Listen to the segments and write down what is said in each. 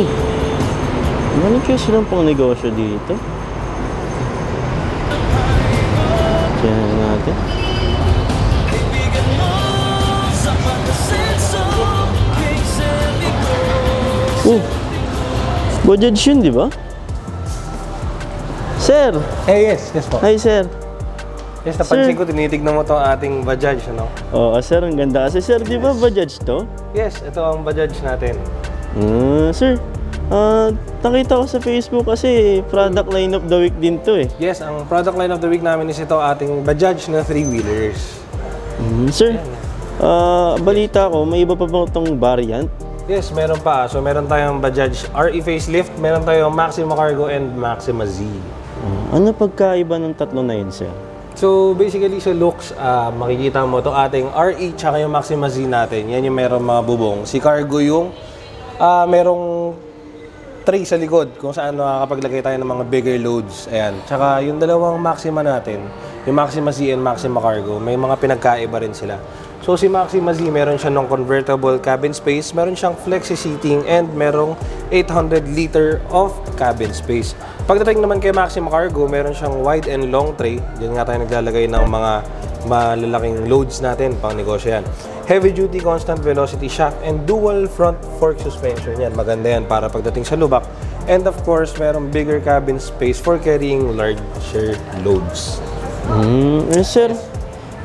Ano kaya silang pang negosyo dito? Tingnan natin. Bajaj yun, di ba? Sir! Yes po. Hi, sir. Yes, napansin ko, tinitignan mo itong ating Bajaj, ano? Oo, sir, ang ganda. Kasi, sir, di ba Bajaj to? Yes, ito ang Bajaj natin. Sir, nakita ko sa Facebook kasi product line of the week din to eh. Yes, ang product line of the week namin is ito ating Bajaj na 3-wheelers. Sir, balita ko, may iba pa bang itong variant? Yes, meron pa. So, meron tayong Bajaj RE facelift, meron tayong Maxima Cargo and Maxima Z. Ano pagkaiba ng tatlo na yun, sir? So, basically sa looks, makikita mo ito ating RE tsaka yung Maxima Z natin. Yan yung meron mga bubong. Si Cargo yung merong tray sa likod kung saan nakakapaglagay tayo ng mga bigger loads. Ayan. Tsaka yung dalawang Maxima natin, yung Maxima Z and Maxima Cargo, may mga pinagkaiba rin sila. So si Maxima Z, meron siya ng convertible cabin space, meron siyang flexi seating, and merong 800 liter of cabin space. Pagdating naman kay Maxima Cargo, meron siyang wide and long tray. Diyan nga tayo naglalagay ng mga malalaking loads natin, pang negosyo yan. Heavy duty constant velocity shaft and dual front fork suspension. Yan, maganda yan para pagdating sa lubak. And of course, merong bigger cabin space for carrying larger loads. Sir,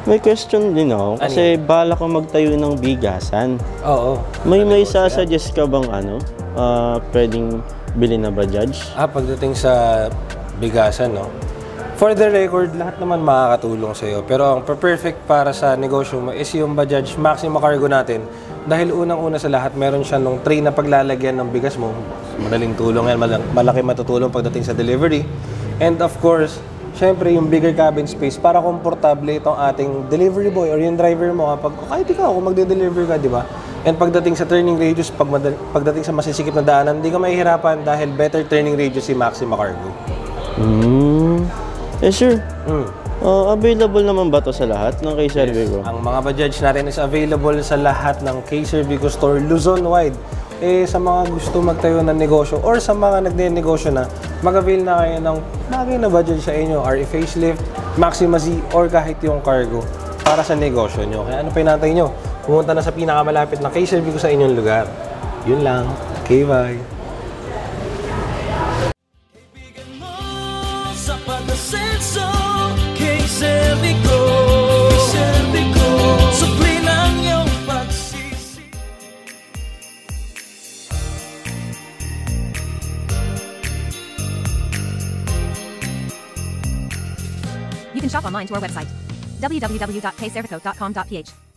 may question din ako. Kasi bala ko magtayo ng bigasan. Oo. May sasuggest ka bang pwedeng bilhin na Bajaj? Pagdating sa bigasan, no? For the record, lahat naman makakatulong sa'yo. Pero ang perfect para sa negosyo mo is yung Bajaj Maxima Cargo natin. Dahil unang-una sa lahat, meron siya nung tray na paglalagyan ng bigas mo. Madaling tulong yan, malaki matutulong pagdating sa delivery. And of course, syempre yung bigger cabin space para komportable itong ating delivery boy or yung driver mo kapag kahit ikaw kung magde-deliver ka, di ba? And pagdating sa turning radius, pagdating sa masisikip na daanan, hindi ka mahihirapan dahil better turning radius si Maxima Cargo. Sir. Available naman ba to sa lahat ng K-Sir Vico? Ang mga Bajaj natin is available sa lahat ng K-Sir Vico store Luzon-wide. Sa mga gusto magtayo ng negosyo or sa mga nagne-negosyo na, mag-avail na kayo ng bagay na Bajaj sa inyo, RE facelift, Maxima Z, or kahit yung Cargo para sa negosyo nyo. Kaya ano pa hinantay nyo? Pumunta na sa pinakamalapit na K-Sir Vico sa inyong lugar. Yun lang. Okay, bye! You can shop online to our website, www.kcervico.com.ph.